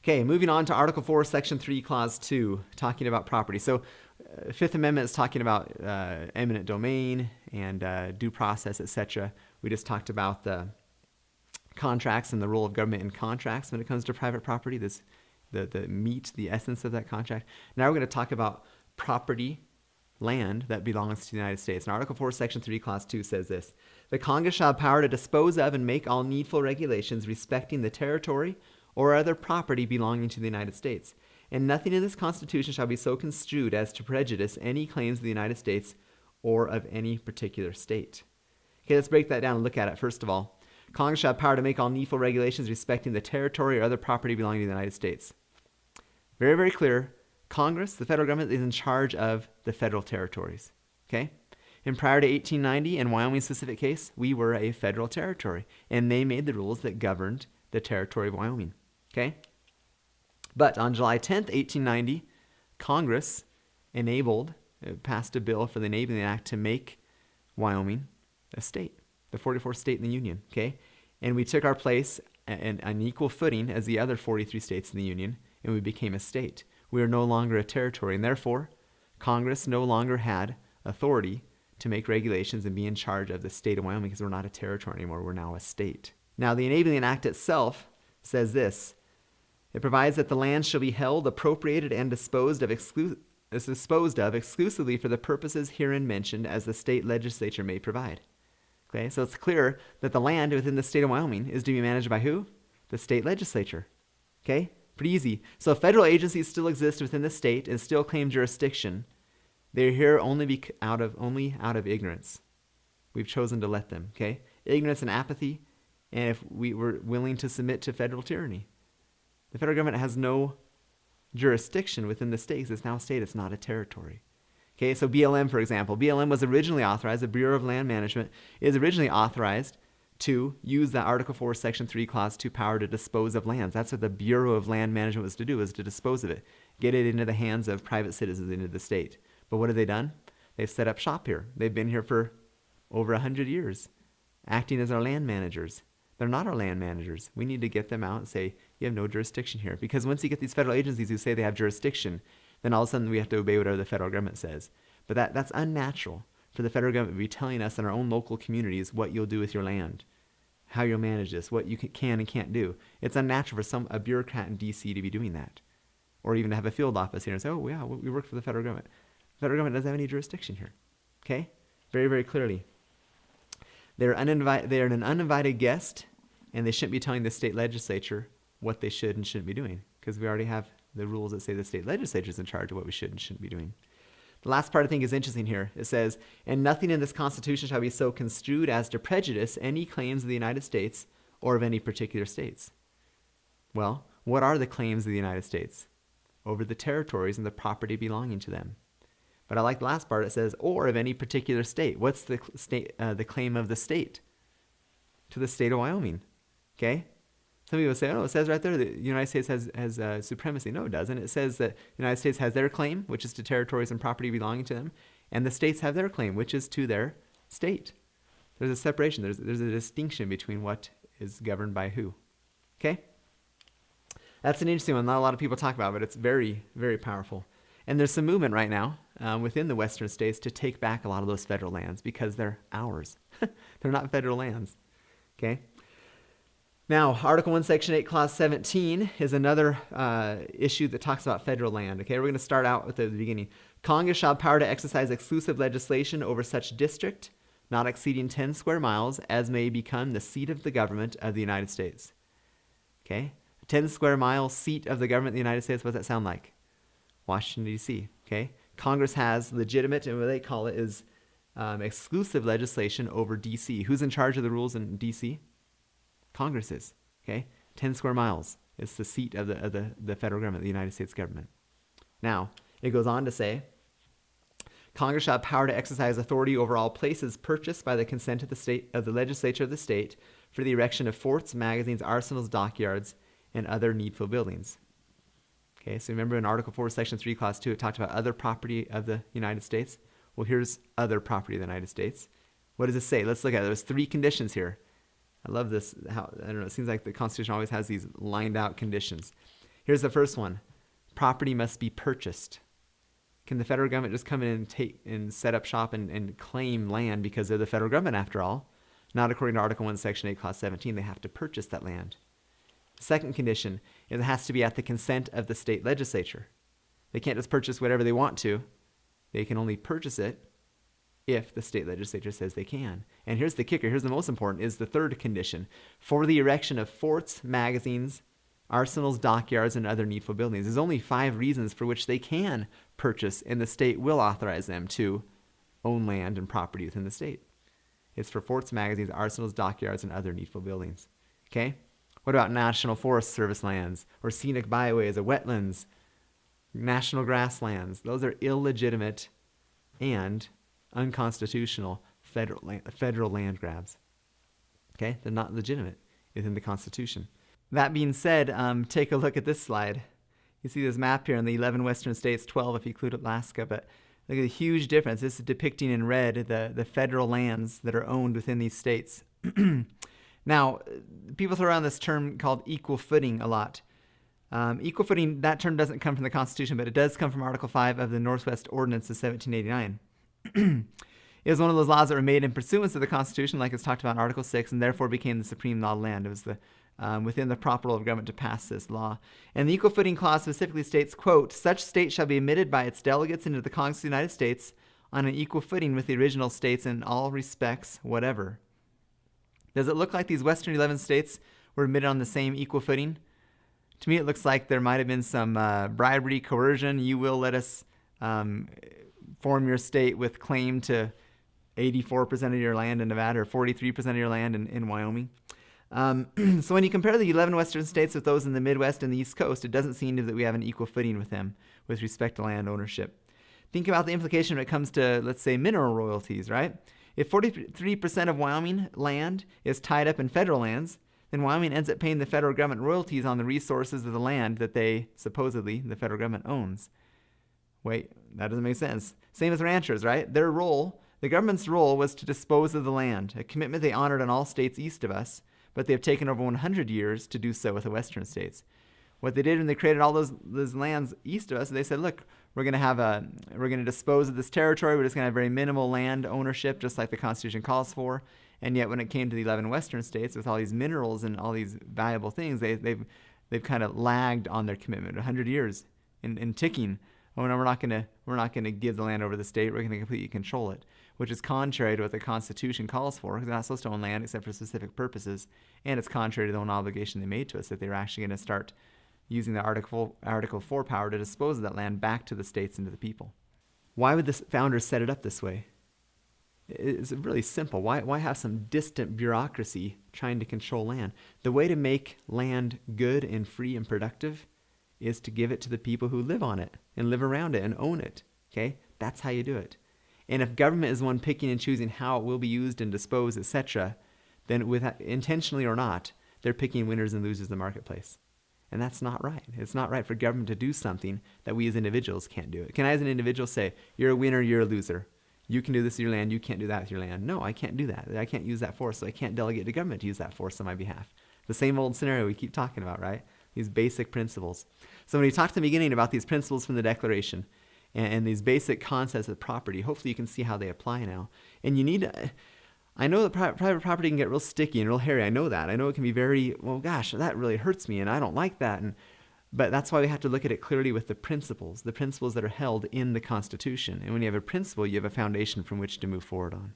Okay, moving on to Article 4, Section 3, Clause 2, talking about property. So Fifth Amendment is talking about eminent domain and due process, etc. We just talked about the contracts and the role of government in contracts when it comes to private property, the meat, the essence of that contract. Now we're going to talk about property, land that belongs to the United States. And Article 4, Section 3, Clause 2 says this: the Congress shall have power to dispose of and make all needful regulations respecting the territory or other property belonging to the United States. And nothing in this Constitution shall be so construed as to prejudice any claims of the United States or of any particular state. Okay, let's break that down and look at it. First of all, Congress shall have power to make all needful regulations respecting the territory or other property belonging to the United States. Very, very clear. Congress, the federal government, is in charge of the federal territories. Okay? And prior to 1890, in Wyoming's specific case, we were a federal territory, and they made the rules that governed the territory of Wyoming. Okay? But on July 10th, 1890, Congress passed a bill for the Enabling Act to make Wyoming a state, the 44th state in the Union. Okay? And we took our place on equal footing as the other 43 states in the Union, and we became a state. We are no longer a territory, and therefore, Congress no longer had authority to make regulations and be in charge of the state of Wyoming because we're not a territory anymore. We're now a state. Now, the Enabling Act itself says this: it provides that the land shall be held, appropriated, and disposed of exclusively for the purposes herein mentioned as the state legislature may provide. Okay, so it's clear that the land within the state of Wyoming is to be managed by who? The state legislature. Okay, pretty easy. So federal agencies still exist within the state and still claim jurisdiction. They're here only out of ignorance. We've chosen to let them. Okay, ignorance and apathy, and if we were willing to submit to federal tyranny. The federal government has no jurisdiction within the state. It's now a state. It's not a territory. Okay, so BLM, for example. BLM was originally authorized, the Bureau of Land Management is originally authorized to use the Article 4, Section 3, Clause 2 power to dispose of lands. That's what the Bureau of Land Management was to do, was to dispose of it, get it into the hands of private citizens, into the state. But what have they done? They've set up shop here. They've been here for over 100 years, acting as our land managers. They're not our land managers. We need to get them out and say, you have no jurisdiction here. Because once you get these federal agencies who say they have jurisdiction, then all of a sudden we have to obey whatever the federal government says. But that's unnatural for the federal government to be telling us in our own local communities what you'll do with your land, how you'll manage this, what you can and can't do. It's unnatural for a bureaucrat in D.C. to be doing that. Or even to have a field office here and say, oh, yeah, we work for the federal government. The federal government doesn't have any jurisdiction here. Okay? Very, very clearly. They're an uninvited guest, and they shouldn't be telling the state legislature what they should and shouldn't be doing, because we already have the rules that say the state legislature is in charge of what we should and shouldn't be doing. The last part I think is interesting here. It says, and nothing in this Constitution shall be so construed as to prejudice any claims of the United States or of any particular states. Well, what are the claims of the United States? Over the territories and the property belonging to them. But I like the last part. It says, or of any particular state. What's the claim of the state? To the state of Wyoming. Okay? Some people say, oh, it says right there that the United States has supremacy. No, it doesn't. It says that the United States has their claim, which is to territories and property belonging to them, and the states have their claim, which is to their state. There's a separation. There's a distinction between what is governed by who. Okay? That's an interesting one. Not a lot of people talk about it, but it's very, very powerful. And there's some movement right now within the western states to take back a lot of those federal lands because they're ours. They're not federal lands. Okay? Now, Article 1, Section 8, Clause 17 is another issue that talks about federal land. Okay, we're going to start out with the beginning. Congress shall have power to exercise exclusive legislation over such district, not exceeding 10 square miles, as may become the seat of the government of the United States. Okay, a 10 square mile seat of the government of the United States, what does that sound like? Washington, D.C. Okay, Congress has legitimate, and what they call it is exclusive legislation over D.C. Who's in charge of the rules in D.C.? Congress is, okay? 10 square miles. It's the seat of the federal government, the United States government. Now, it goes on to say, Congress shall have power to exercise authority over all places purchased by the consent of the legislature of the state for the erection of forts, magazines, arsenals, dockyards, and other needful buildings. Okay, so remember in Article 4, Section 3, Clause 2, it talked about other property of the United States. Well, here's other property of the United States. What does it say? Let's look at it. There's 3 conditions here. I love this. I don't know. It seems like the Constitution always has these lined out conditions. Here's the first one. Property must be purchased. Can the federal government just come in and take and set up shop and claim land because they're the federal government after all? Not according to Article 1, Section 8, Clause 17. They have to purchase that land. Second condition is it has to be at the consent of the state legislature. They can't just purchase whatever they want to. They can only purchase it if the state legislature says they can. And here's the kicker. Here's the most important, is the third condition. For the erection of forts, magazines, arsenals, dockyards, and other needful buildings. There's only 5 reasons for which they can purchase, and the state will authorize them to own land and property within the state. It's for forts, magazines, arsenals, dockyards, and other needful buildings. Okay? What about National Forest Service lands, or scenic byways, or wetlands, national grasslands? Those are illegitimate and unconstitutional federal land grabs. Okay? They're not legitimate within the Constitution. That being said, take a look at this slide. You see this map here in the 11 western states, 12 if you include Alaska, but look at the huge difference. This is depicting in red the federal lands that are owned within these states. Now, people throw around this term called equal footing a lot. Equal footing, that term doesn't come from the Constitution, but it does come from Article 5 of the Northwest Ordinance of 1789. It was one of those laws that were made in pursuance of the Constitution, like it's talked about in Article 6, and therefore became the supreme law of the land. It was within the proper role of government to pass this law. And the equal footing clause specifically states, quote, such state shall be admitted by its delegates into the Congress of the United States on an equal footing with the original states in all respects whatever. Does it look like these western 11 states were admitted on the same equal footing? To me, it looks like there might have been some bribery, coercion. You will let us form your state with claim to 84% of your land in Nevada or 43% of your land in Wyoming. So when you compare the 11 western states with those in the Midwest and the East Coast, it doesn't seem that we have an equal footing with them with respect to land ownership. Think about the implication when it comes to, let's say, mineral royalties, right? If 43% of Wyoming land is tied up in federal lands, then Wyoming ends up paying the federal government royalties on the resources of the land that they, supposedly, the federal government owns. Wait, that doesn't make sense. Same as ranchers, right? Their role, the government's role, was to dispose of the land, a commitment they honored on all states east of us, but they have taken over 100 years to do so with the western states. What they did when they created all those lands east of us, they said, look, we're going to dispose of this territory. We're just going to have very minimal land ownership, just like the Constitution calls for. And yet when it came to the 11 western states with all these minerals and all these valuable things, they've kind of lagged on their commitment. 100 years in ticking. Oh no, we're not going to give the land over to the state. We're going to completely control it, which is contrary to what the Constitution calls for, because they're not supposed to own land except for specific purposes, and it's contrary to the own obligation they made to us that they were actually going to start using the Article 4 power to dispose of that land back to the states and to the people. Why would the founders set it up this way? It's really simple. Why have some distant bureaucracy trying to control land? The way to make land good and free and productive is to give it to the people who live on it and live around it and own it. Okay? That's how you do it. And if government is the one picking and choosing how it will be used and disposed, etc., then intentionally or not, they're picking winners and losers in the marketplace. And that's not right. It's not right for government to do something that we as individuals can't do. Can I as an individual say, you're a winner, you're a loser? You can do this with your land, you can't do that with your land. No, I can't do that. I can't use that force, so I can't delegate to government to use that force on my behalf. The same old scenario we keep talking about, right? These basic principles. So when we talked at the beginning about these principles from the Declaration and these basic concepts of property, hopefully you can see how they apply now. And you need to... I know that private property can get real sticky and real hairy. I know that. I know it can be very, well, gosh, that really hurts me and I don't like that. But that's why we have to look at it clearly with the principles that are held in the Constitution. And when you have a principle, you have a foundation from which to move forward on.